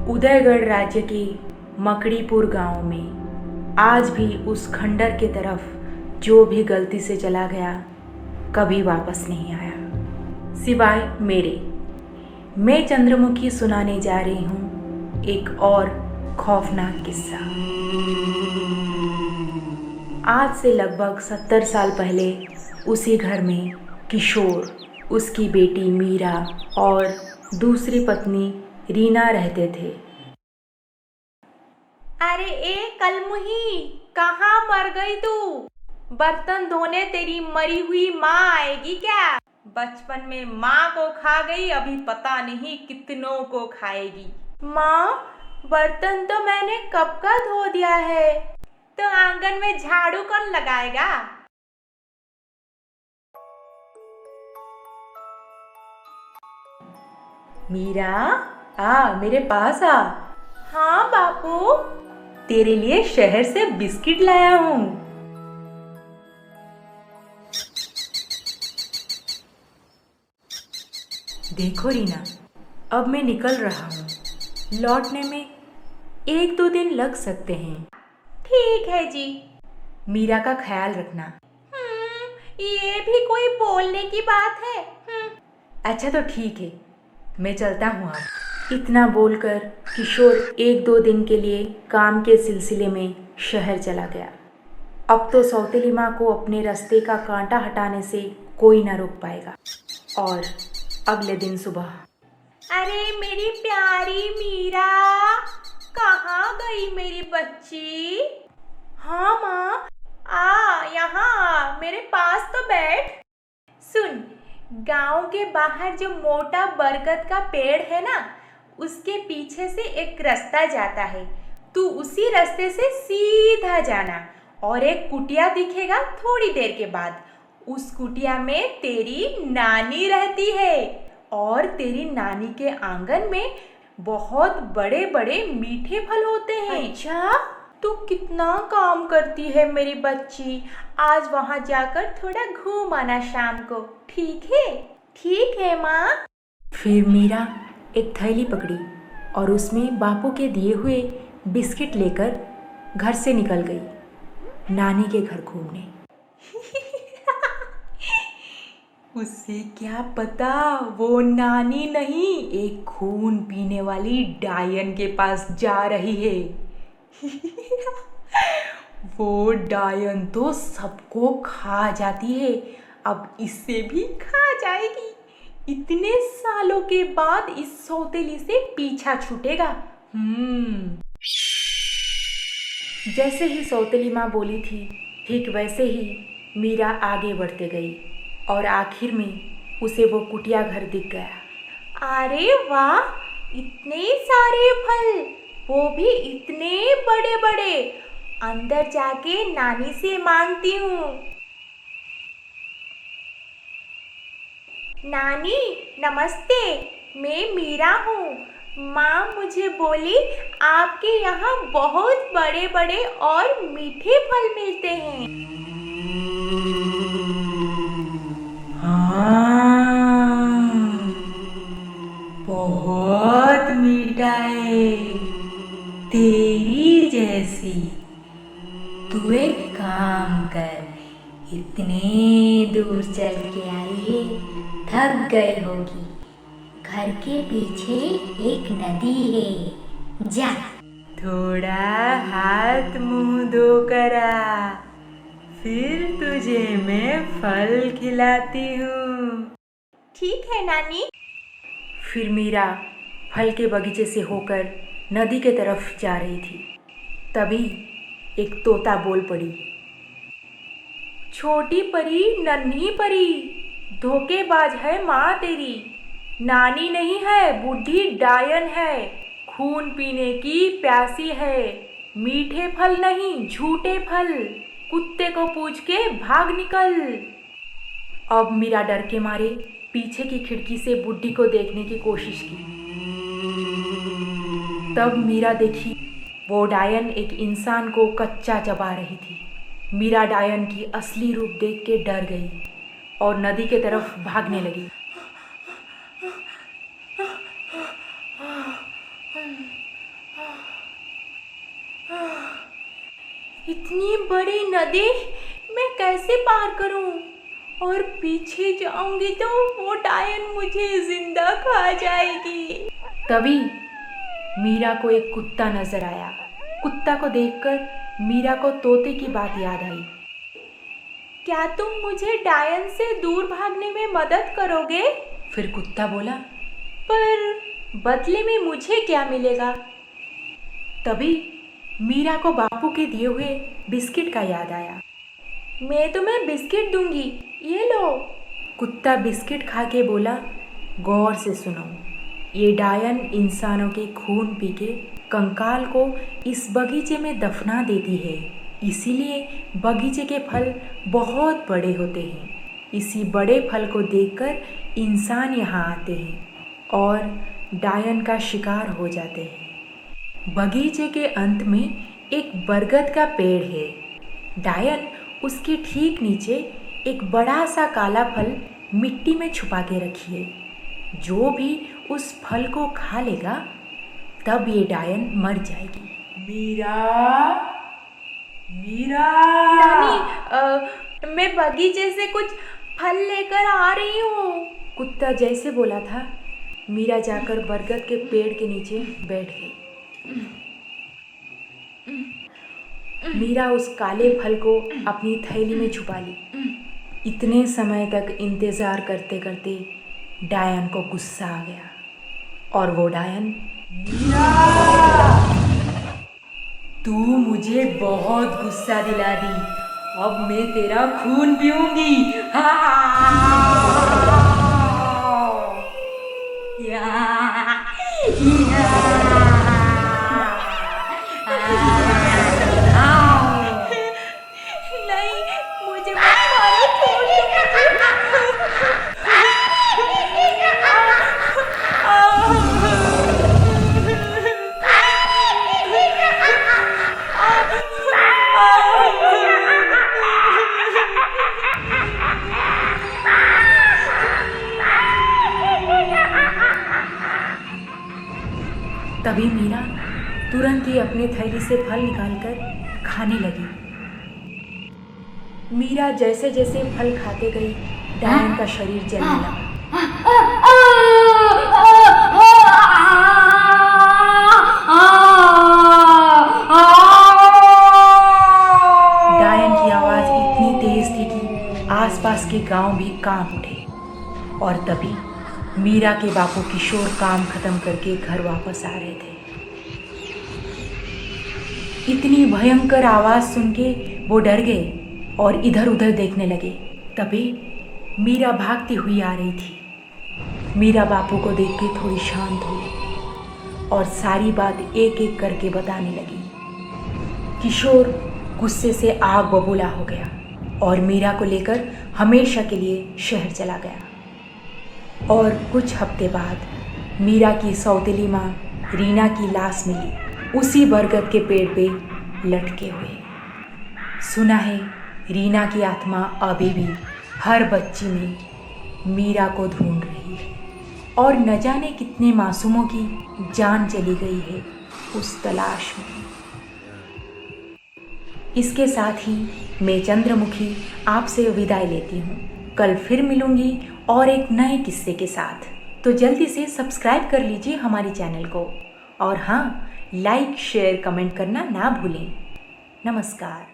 उदयगढ़ राज्य के मकड़ीपुर गांव में आज भी उस खंडर के तरफ जो भी गलती से चला गया कभी वापस नहीं आया, सिवाय मेरे। मैं चंद्रमुखी सुनाने जा रही हूँ एक और खौफनाक किस्सा। आज से लगभग 70 साल पहले उसी घर में किशोर, उसकी बेटी मीरा और दूसरी पत्नी रीना रहते थे। अरे ए कलमुही, कहाँ मर गई तू? बर्तन धोने तेरी मरी हुई माँ आएगी क्या? बचपन में माँ को खा गई, अभी पता नहीं कितनों को खाएगी। माँ, बर्तन तो मैंने कब का धो दिया है, तो आंगन में झाड़ू कौन लगाएगा? मीरा, मेरे पास आ। हाँ बापू। तेरे लिए शहर से बिस्किट लाया हूँ। देखो रीना, अब मैं निकल रहा हूँ। लौटने में 1-2 दिन लग सकते हैं। ठीक है जी। मीरा का ख्याल रखना। ये भी कोई बोलने की बात है? अच्छा तो ठीक है, मैं चलता हूँ अब। इतना बोलकर किशोर 1-2 दिन के लिए काम के सिलसिले में शहर चला गया। अब तो सौतेली माँ को अपने रास्ते का कांटा हटाने से कोई ना रोक पाएगा। और अगले दिन सुबह, अरे मेरी प्यारी मीरा, कहाँ गई मेरी बच्ची? हाँ माँ, यहाँ मेरे पास तो बैठ। सुन, गांव के बाहर जो मोटा बरगद का पेड़ है ना, उसके पीछे से एक रास्ता जाता है। तू उसी रास्ते से सीधा जाना और एक कुटिया दिखेगा थोड़ी देर के बाद। उस कुटिया में तेरी नानी रहती है और तेरी नानी के आंगन में बहुत बड़े बड़े मीठे फल होते हैं। अच्छा, तू कितना काम करती है मेरी बच्ची। आज वहाँ जाकर थोड़ा घूम आना शाम को, ठीक है? ठीक है माँ। फिर मीरा एक थैली पकड़ी और उसमें बापू के दिए हुए बिस्किट लेकर घर से निकल गई नानी के घर घूमने। उसे क्या पता वो नानी नहीं, एक खून पीने वाली डायन के पास जा रही है। वो डायन तो सबको खा जाती है, अब इसे भी खा जाएगी। इतने सालों के बाद इस सौतेली से पीछा छूटेगा। जैसे ही सौतेली माँ बोली थी, ठीक वैसे ही मीरा आगे बढ़ते गई और आखिर में उसे वो कुटिया घर दिख गया। अरे वाह, इतने सारे फल, वो भी इतने बड़े बड़े। अंदर जाके नानी से मांगती हूँ। नानी नमस्ते, मैं मीरा हूँ। माँ मुझे बोली आपके यहाँ बहुत बड़े बड़े और मीठे फल मिलते हैं। हाँ, बहुत मीठा है, तेरी जैसी। तू एक काम कर, इतने दूर चल के आई है, थक गई होगी। घर के पीछे एक नदी है, जा थोड़ा हाथ मुंह धो कर आ, फिर तुझे मैं फल खिलाती हूँ। ठीक है नानी। फिर मीरा फल के बगीचे से होकर नदी के तरफ जा रही थी। तभी एक तोता बोल पड़ी। छोटी परी, नन्ही परी, धोखेबाज है माँ तेरी। नानी नहीं है, बूढ़ी डायन है, खून पीने की प्यासी है। मीठे फल नहीं, झूठे फल, कुत्ते को पूछ के भाग निकल। अब मीरा डर के मारे पीछे की खिड़की से बुड्ढी को देखने की कोशिश की। तब मीरा देखी वो डायन एक इंसान को कच्चा चबा रही थी। मीरा डायन की असली रूप देख के डर गई और नदी के तरफ भागने लगी। इतनी बड़ी नदी मैं कैसे पार करूं? और पीछे जाऊंगी तो वो डायन मुझे जिंदा खा जाएगी। तभी मीरा को एक कुत्ता नजर आया। कुत्ता को देखकर मीरा को तोते की बात याद आई। क्या तुम मुझे डायन से दूर भागने में मदद करोगे? फिर कुत्ता बोला, पर बदले में मुझे क्या मिलेगा? तभी मीरा को बापू के दिए हुए बिस्किट का याद आया। मैं तुम्हें बिस्किट दूंगी, ये लो। कुत्ता बिस्किट खा के बोला, गौर से सुनो, ये डायन इंसानों के खून पी के कंकाल को इस बगीचे में दफना देती है, इसीलिए बगीचे के फल बहुत बड़े होते हैं। इसी बड़े फल को देखकर इंसान यहाँ आते हैं और डायन का शिकार हो जाते हैं। बगीचे के अंत में एक बरगद का पेड़ है। डायन उसके ठीक नीचे एक बड़ा सा काला फल मिट्टी में छुपा के रखी है। जो भी उस फल को खा लेगा तब ये डायन मर जाएगी। मीरा, मीरा। नानी, मैं बगीचे से कुछ फल लेकर आ रही हूँ। कुत्ता जैसे बोला था, मीरा जाकर बरगद के पेड़ के नीचे बैठ गई। मीरा उस काले फल को अपनी थैली में छुपा ली। इतने समय तक इंतज़ार करते करते डायन को गुस्सा आ गया और वो डायन, मीरा, तू मुझे बहुत गुस्सा दिला दी, अब मैं तेरा खून पीऊंगी। नहीं, मुझे मत मारो, छोड़ दो तभी मीरा तुरंत ही अपने थैली से फल निकालकर खाने लगी। मीरा जैसे जैसे फल खाते गई, डायन का शरीर जलने लगा। डायन की आवाज इतनी तेज थी कि आसपास के गांव भी कांप उठे। और तभी मीरा के बापू किशोर काम खत्म करके घर वापस आ रहे थे। इतनी भयंकर आवाज सुन के वो डर गए और इधर उधर देखने लगे। तभी मीरा भागती हुई आ रही थी। मीरा बापू को देख के थोड़ी शांत हुई और सारी बात एक एक करके बताने लगी। किशोर गुस्से से आग बबूला हो गया और मीरा को लेकर हमेशा के लिए शहर चला गया। और कुछ हफ्ते बाद मीरा की सौतेली माँ रीना की लाश मिली, उसी बरगद के पेड़ पे लटके हुए। सुना है रीना की आत्मा अभी भी हर बच्ची में मीरा को ढूंढ रही है और न जाने कितने मासूमों की जान चली गई है उस तलाश में। इसके साथ ही मैं चंद्रमुखी आपसे विदाई लेती हूँ। कल फिर मिलूंगी और एक नए किस्से के साथ। तो जल्दी से सब्सक्राइब कर लीजिए हमारे चैनल को और हाँ, लाइक शेयर कमेंट करना ना भूलें। नमस्कार।